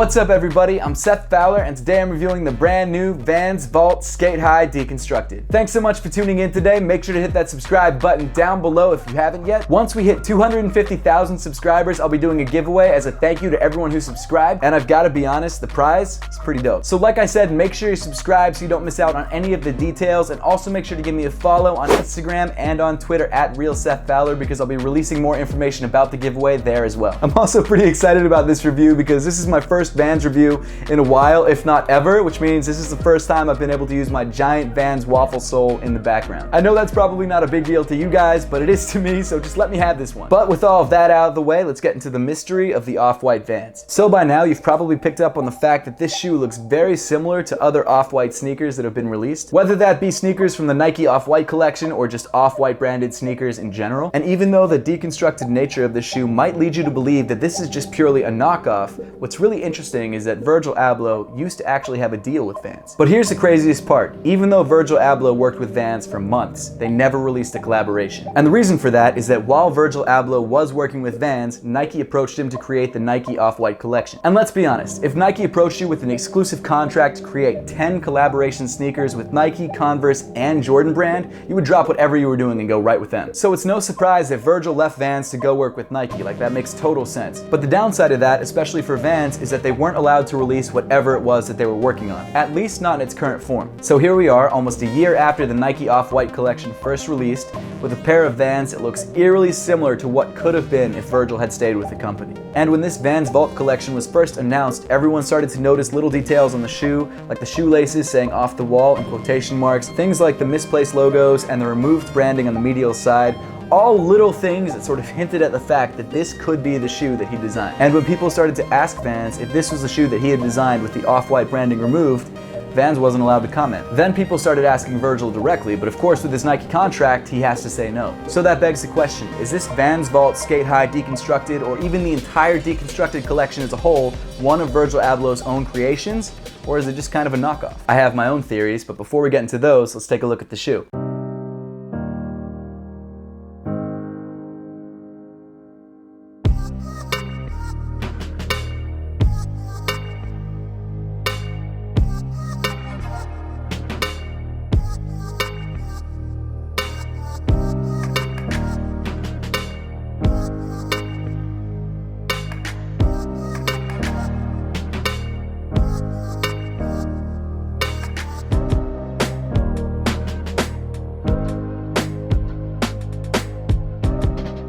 What's up everybody, I'm Seth Fowler and today I'm reviewing the brand new Vans Vault Sk8 Hi Deconstructed. Thanks so much for tuning in today. Make sure to hit that subscribe button down below if you haven't yet. Once we hit 250,000 subscribers, I'll be doing a giveaway as a thank you to everyone who subscribed. And I've got to be honest, the prize is pretty dope. So like I said, make sure you subscribe so you don't miss out on any of the details, and also make sure to give me a follow on Instagram and on Twitter at @RealSethFowler because I'll be releasing more information about the giveaway there as well. I'm also pretty excited about this review because this is my first Vans review in a while, if not ever, which means this is the first time I've been able to use my giant Vans waffle sole in the background. I know that's probably not a big deal to you guys, but it is to me, so just let me have this one. But with all of that out of the way, let's get into the mystery of the Off-White Vans. So by now, you've probably picked up on the fact that this shoe looks very similar to other Off-White sneakers that have been released, whether that be sneakers from the Nike Off-White collection or just Off-White branded sneakers in general. And even though the deconstructed nature of this shoe might lead you to believe that this is just purely a knockoff, what's really interesting is that Virgil Abloh used to actually have a deal with Vans. But here's the craziest part. Even though Virgil Abloh worked with Vans for months, they never released a collaboration. And the reason for that is that while Virgil Abloh was working with Vans, Nike approached him to create the Nike Off-White collection. And let's be honest, if Nike approached you with an exclusive contract to create 10 collaboration sneakers with Nike, Converse, and Jordan brand, you would drop whatever you were doing and go right with them. So it's no surprise that Virgil left Vans to go work with Nike. Like, that makes total sense. But the downside of that, especially for Vans, is that they weren't allowed to release whatever it was that they were working on, at least not in its current form. So here we are, almost a year after the Nike Off-White collection first released, with a pair of Vans that looks eerily similar to what could have been if Virgil had stayed with the company. And when this Vans Vault collection was first announced, everyone started to notice little details on the shoe, like the shoelaces saying "off the wall" in quotation marks, things like the misplaced logos and the removed branding on the medial side. All little things that sort of hinted at the fact that this could be the shoe that he designed. And when people started to ask Vans if this was the shoe that he had designed with the Off-White branding removed, Vans wasn't allowed to comment. Then people started asking Virgil directly, but of course with his Nike contract, he has to say no. So that begs the question, is this Vans Vault Sk8 Hi Deconstructed, or even the entire deconstructed collection as a whole, one of Virgil Abloh's own creations, or is it just kind of a knockoff? I have my own theories, but before we get into those, let's take a look at the shoe.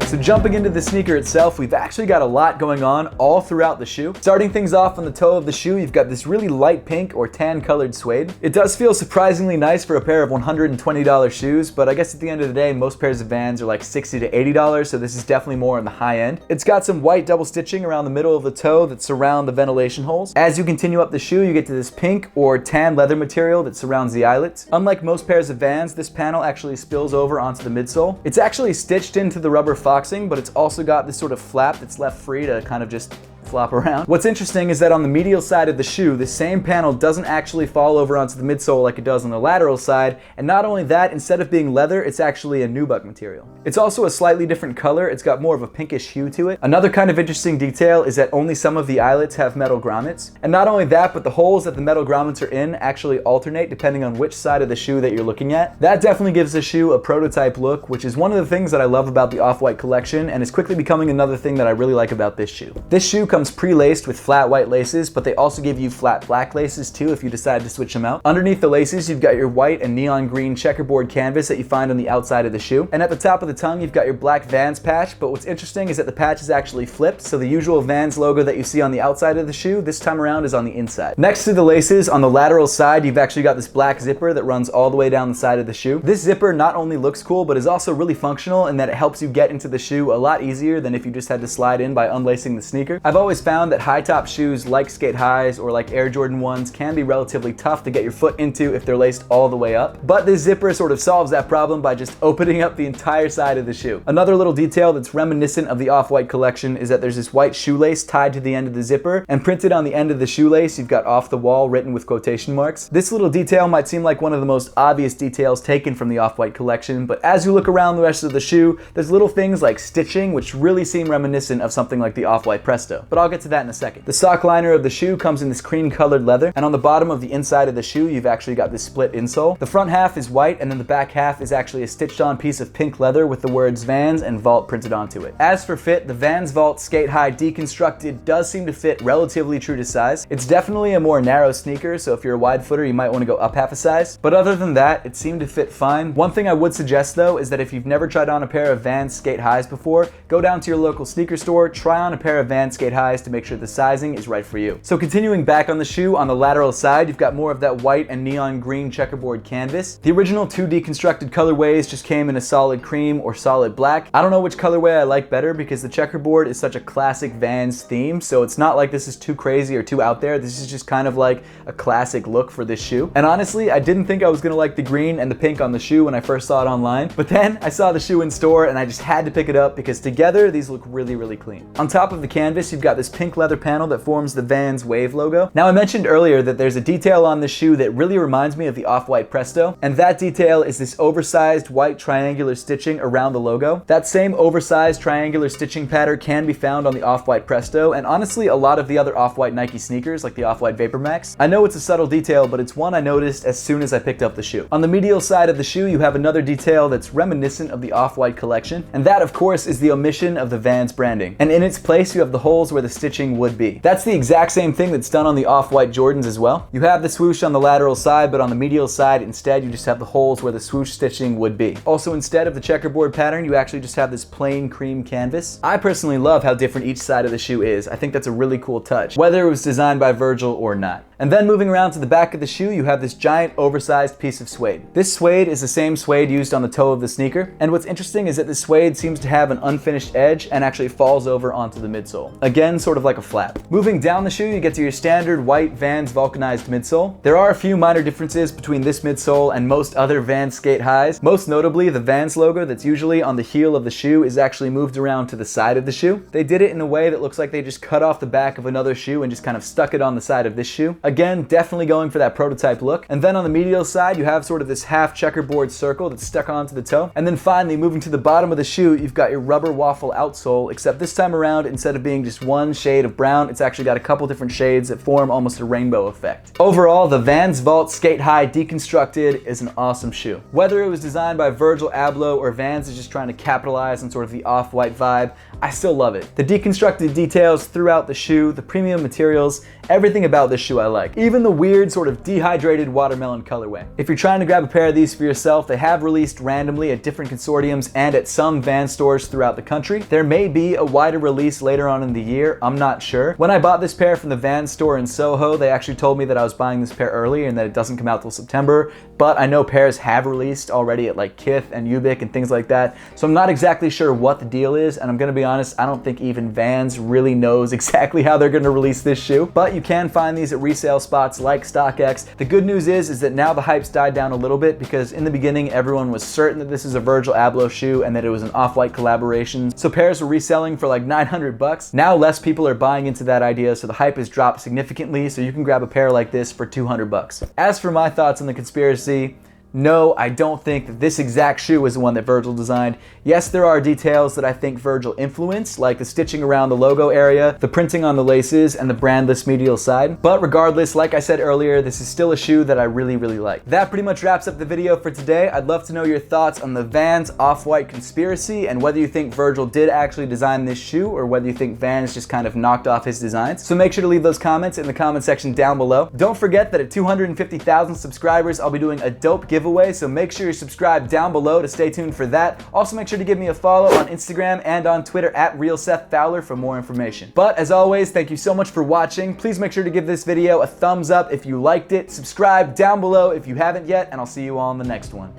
So jumping into the sneaker itself, we've actually got a lot going on all throughout the shoe. Starting things off on the toe of the shoe, you've got this really light pink or tan colored suede. It does feel surprisingly nice for a pair of $120 shoes, but I guess at the end of the day, most pairs of Vans are like $60 to $80, so this is definitely more on the high end. It's got some white double stitching around the middle of the toe that surround the ventilation holes. As you continue up the shoe, you get to this pink or tan leather material that surrounds the eyelets. Unlike most pairs of Vans, this panel actually spills over onto the midsole. It's actually stitched into the rubber foxing, but it's also got this sort of flap that's left free to kind of just flop around. What's interesting is that on the medial side of the shoe, the same panel doesn't actually fall over onto the midsole like it does on the lateral side, and not only that, instead of being leather, it's actually a nubuck material. It's also a slightly different color. It's got more of a pinkish hue to it. Another kind of interesting detail is that only some of the eyelets have metal grommets. And not only that, but the holes that the metal grommets are in actually alternate depending on which side of the shoe that you're looking at. That definitely gives the shoe a prototype look, which is one of the things that I love about the Off-White collection, and is quickly becoming another thing that I really like about this shoe. This shoe comes pre-laced with flat white laces, but they also give you flat black laces too if you decide to switch them out. Underneath the laces, you've got your white and neon green checkerboard canvas that you find on the outside of the shoe. And at the top of the tongue, you've got your black Vans patch, but what's interesting is that the patch is actually flipped, so the usual Vans logo that you see on the outside of the shoe, this time around is on the inside. Next to the laces, on the lateral side, you've actually got this black zipper that runs all the way down the side of the shoe. This zipper not only looks cool, but is also really functional in that it helps you get into the shoe a lot easier than if you just had to slide in by unlacing the sneaker. I've always found that high top shoes like Sk8 Hi's or like Air Jordan 1s can be relatively tough to get your foot into if they're laced all the way up. But this zipper sort of solves that problem by just opening up the entire side of the shoe. Another little detail that's reminiscent of the Off-White collection is that there's this white shoelace tied to the end of the zipper, and printed on the end of the shoelace, you've got "off the wall" written with quotation marks. This little detail might seem like one of the most obvious details taken from the Off-White collection, but as you look around the rest of the shoe, there's little things like stitching which really seem reminiscent of something like the Off White Presto. but I'll get to that in a second. The sock liner of the shoe comes in this cream colored leather, and on the bottom of the inside of the shoe, you've actually got this split insole. The front half is white, and then the back half is actually a stitched on piece of pink leather with the words Vans and Vault printed onto it. As for fit, the Vans Vault Sk8 Hi Deconstructed does seem to fit relatively true to size. It's definitely a more narrow sneaker, so if you're a wide footer, you might want to go up half a size. But other than that, it seemed to fit fine. One thing I would suggest though is that if you've never tried on a pair of Vans Sk8 Hi's before, go down to your local sneaker store, try on a pair of Vans Sk8 Hi's to make sure the sizing is right for you. So continuing back on the shoe, on the lateral side, you've got more of that white and neon green checkerboard canvas. The original two deconstructed colorways just came in a solid cream or solid black. I don't know which colorway I like better because the checkerboard is such a classic Vans theme, so it's not like this is too crazy or too out there. This is just kind of like a classic look for this shoe. And honestly, I didn't think I was gonna like the green and the pink on the shoe when I first saw it online, but then I saw the shoe in store and I just had to pick it up because together these look really, really clean. On top of the canvas, you've got this pink leather panel that forms the Vans Wave logo. Now I mentioned earlier that there's a detail on this shoe that really reminds me of the Off White Presto, and that detail is this oversized white triangular stitching around the logo. That same oversized triangular stitching pattern can be found on the Off White Presto, and honestly a lot of the other Off White Nike sneakers like the Off White Vapor Max. I know it's a subtle detail, but it's one I noticed as soon as I picked up the shoe. On the medial side of the shoe, you have another detail that's reminiscent of the Off-White collection, and that of course is the omission of the Vans branding. And in its place, you have the holes where the stitching would be. That's the exact same thing that's done on the Off-White Jordans as well. You have the swoosh on the lateral side, but on the medial side, instead you just have the holes where the swoosh stitching would be. Also, instead of the checkerboard pattern, you actually just have this plain cream canvas. I personally love how different each side of the shoe is. I think that's a really cool touch, whether it was designed by Virgil or not. And then moving around to the back of the shoe, you have this giant oversized piece of suede. This suede is the same suede used on the toe of the sneaker, and what's interesting is that the suede seems to have an unfinished edge and actually falls over onto the midsole. Again, sort of like a flap. Moving down the shoe, you get to your standard white Vans vulcanized midsole. There are a few minor differences between this midsole and most other Vans Sk8 Hi's. Most notably, the Vans logo that's usually on the heel of the shoe is actually moved around to the side of the shoe. They did it in a way that looks like they just cut off the back of another shoe and just kind of stuck it on the side of this shoe. Again, definitely going for that prototype look. And then on the medial side, you have sort of this half checkerboard circle that's stuck onto the toe. And then finally, moving to the bottom of the shoe, you've got your rubber waffle outsole, except this time around, instead of being just one shade of brown, it's actually got a couple different shades that form almost a rainbow effect. Overall, the Vans Vault Sk8-Hi Deconstructed is an awesome shoe. Whether it was designed by Virgil Abloh or Vans is just trying to capitalize on sort of the off-white vibe, I still love it. The deconstructed details throughout the shoe, the premium materials, everything about this shoe I like. Even the weird sort of dehydrated watermelon colorway. If you're trying to grab a pair of these for yourself, they have released randomly at different consortiums and at some Vans stores throughout the country. There may be a wider release later on in the year, I'm not sure. When I bought this pair from the Vans store in Soho, they actually told me that I was buying this pair early and that it doesn't come out till September, but I know pairs have released already at like Kith and Ubik and things like that, so I'm not exactly sure what the deal is, and I'm gonna be honest, I don't think even Vans really knows exactly how they're gonna release this shoe, but you can find these at resale spots like StockX. The good news is that now the hype's died down a little bit because in the beginning everyone was certain that this is a Virgil Abloh shoe and that it was an Off-White collaboration, so pairs were reselling for like 900 bucks. Now less people are buying into that idea, so the hype has dropped significantly, so you can grab a pair like this for 200 bucks. As for my thoughts on the conspiracy, no, I don't think that this exact shoe is the one that Virgil designed. Yes, there are details that I think Virgil influenced, like the stitching around the logo area, the printing on the laces, and the brandless medial side. But regardless, like I said earlier, this is still a shoe that I really, really like. That pretty much wraps up the video for today. I'd love to know your thoughts on the Vans Off-White conspiracy and whether you think Virgil did actually design this shoe or whether you think Vans just kind of knocked off his designs. So make sure to leave those comments in the comment section down below. Don't forget that at 250,000 subscribers, I'll be doing a dope giveaway, so make sure you're subscribed down below to stay tuned for that. Also make sure to give me a follow on Instagram and on Twitter at @RealSethFowler for more information. But as always, thank you so much for watching. Please make sure to give this video a thumbs up if you liked it, subscribe down below if you haven't yet, and I'll see you all in the next one.